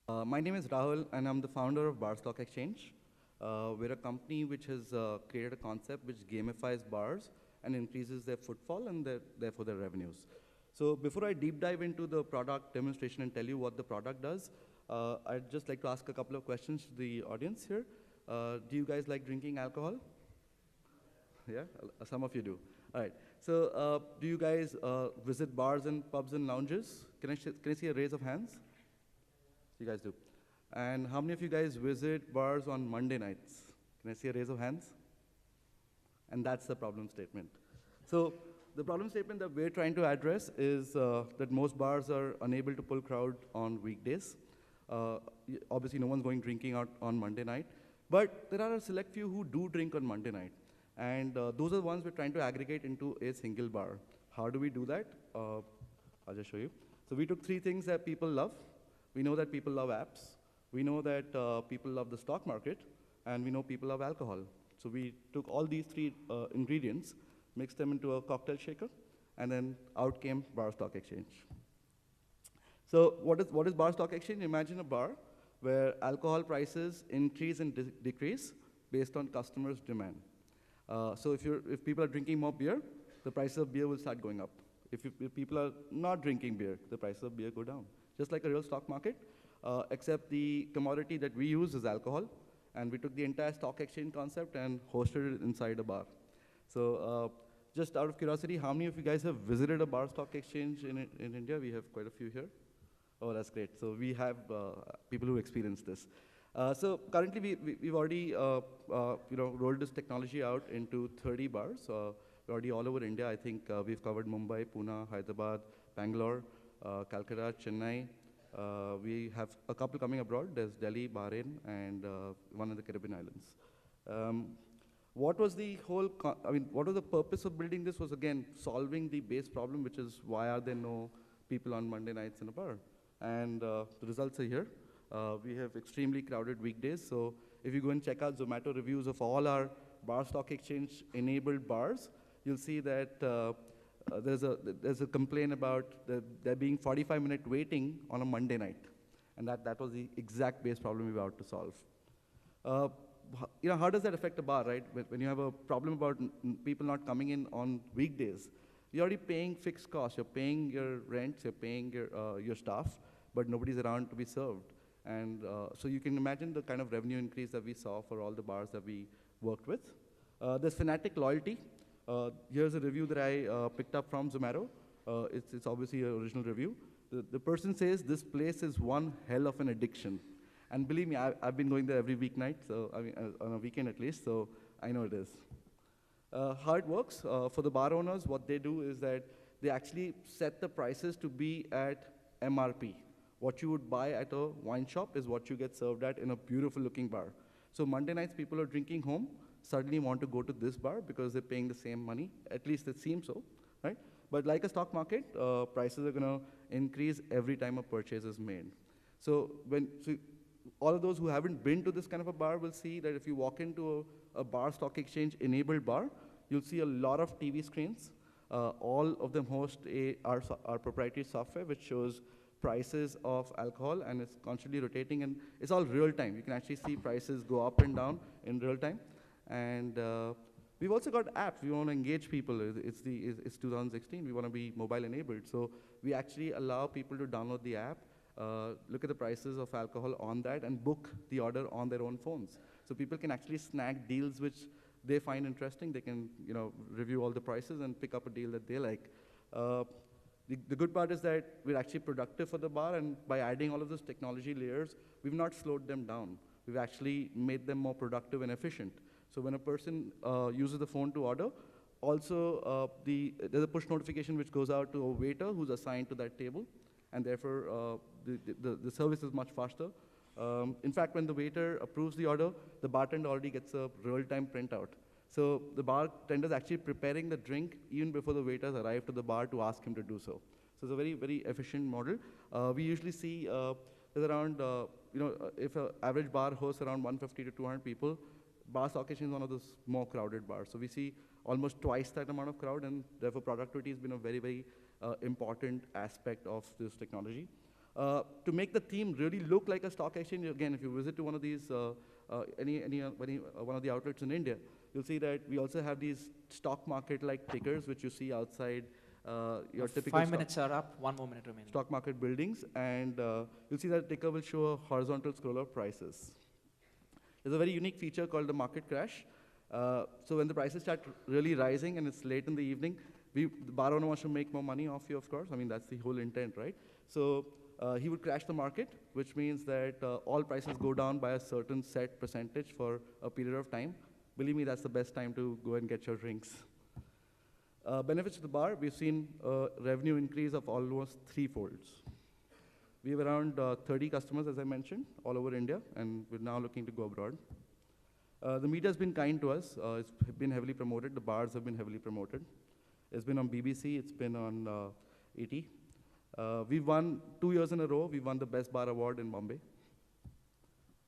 My name is Rahul, and I'm the founder of Bar Stock Exchange. We're a company which has created a concept which gamifies bars and increases their footfall and therefore their revenues. So before I deep dive into the product demonstration and tell you what the product does, I'd just like to ask a couple of questions to the audience here. Do you guys like drinking alcohol? Yeah, some of you do. All right. So do you guys visit bars and pubs and lounges? Can I see a raise of hands? You guys do. And how many of you guys visit bars on Monday nights? Can I see a raise of hands? And that's the problem statement. So the problem statement that we're trying to address is that most bars are unable to pull crowd on weekdays. Obviously, no one's going drinking out on Monday night. But there are a select few who do drink on Monday night. And those are the ones we're trying to aggregate into a single bar. How do we do that? I'll just show you. So we took three things that people love. We know that people love apps. We know that people love the stock market. And we know people love alcohol. So we took all these three ingredients, mixed them into a cocktail shaker, and then out came Bar Stock Exchange. So what is Bar Stock Exchange? Imagine a bar where alcohol prices increase and decrease based on customers' demand. So if people are drinking more beer, the price of beer will start going up. If people are not drinking beer, the price of beer go down. Just like a real stock market, except the commodity that we use is alcohol, and we took the entire stock exchange concept and hosted it inside a bar. So just out of curiosity, how many of you guys have visited a bar stock exchange in India? We have quite a few here. Oh, that's great. So we have people who experience this. So currently, we've already rolled this technology out into 30 bars. We're already all over India. I think we've covered Mumbai, Pune, Hyderabad, Bangalore, Calcutta, Chennai. We have a couple coming abroad. There's Delhi, Bahrain, and one of the Caribbean islands. What was the what was the purpose of building this? Was again solving the base problem, which is why are there no people on Monday nights in a bar? And the results are here. We have extremely crowded weekdays. So if you go and check out Zomato reviews of all our Bar Stock Exchange enabled bars, you'll see that there's a complaint about there being 45-minute waiting on a Monday night. And that was the exact base problem we were out to solve. How does that affect a bar, right? When you have a problem about people not coming in on weekdays, you're already paying fixed costs. You're paying your rents, you're paying your staff, but nobody's around to be served. And so you can imagine the kind of revenue increase that we saw for all the bars that we worked with. There's Fanatic Loyalty. Here's a review that I picked up from Zomato. It's obviously an original review. The person says, this place is one hell of an addiction. And believe me, I've been going there every weeknight, so I mean, on a weekend at least, so I know it is. How it works, for the bar owners, what they do is that they actually set the prices to be at MRP. What you would buy at a wine shop is what you get served at in a beautiful looking bar. So Monday nights, people are drinking home, suddenly want to go to this bar because they're paying the same money, at least it seems so, right? But like a stock market, prices are gonna increase every time a purchase is made. So all of those who haven't been to this kind of a bar will see that if you walk into a bar stock exchange enabled bar, you'll see a lot of TV screens. All of them host our proprietary software, which shows prices of alcohol, and it's constantly rotating, and it's all real time. You can actually see prices go up and down in real time. And we've also got apps. We want to engage people. It's 2016. We want to be mobile enabled. So we actually allow people to download the app, look at the prices of alcohol on that, and book the order on their own phones. So people can actually snag deals which they find interesting. They can review all the prices and pick up a deal that they like. The good part is that we're actually productive for the bar, and by adding all of those technology layers, we've not slowed them down. We've actually made them more productive and efficient. So when a person uses the phone to order, also there's a push notification which goes out to a waiter who's assigned to that table, and therefore the service is much faster. In fact, when the waiter approves the order, the bartender already gets a real-time printout. So the bartender is actually preparing the drink even before the waiters arrive to the bar to ask him to do so. So it's a very, very efficient model. We usually see there's around, if an average bar hosts around 150 to 200 people, Bar Stock Exchange is one of those more crowded bars. So we see almost twice that amount of crowd, and therefore productivity has been a very, very important aspect of this technology. To make the theme really look like a stock exchange, again, if you visit to one of these, one of the outlets in India, you'll see that we also have these stock market-like tickers, which you see outside your typical 5 minutes are up, 1 more minute remaining. Stock market buildings, and you'll see that the ticker will show a horizontal scroll of prices. There's a very unique feature called the market crash. So when the prices start really rising and it's late in the evening, the bar owner wants to make more money off you, of course. I mean, that's the whole intent, right? So he would crash the market, which means that all prices go down by a certain set percentage for a period of time. Believe me, that's the best time to go and get your drinks. Benefits to the bar, we've seen a revenue increase of almost 3-folds. We have around 30 customers, as I mentioned, all over India, and we're now looking to go abroad. The media has been kind to us. It's been heavily promoted. The bars have been heavily promoted. It's been on BBC. It's been on ET. We've won 2 years in a row. We've won the Best Bar Award in Bombay.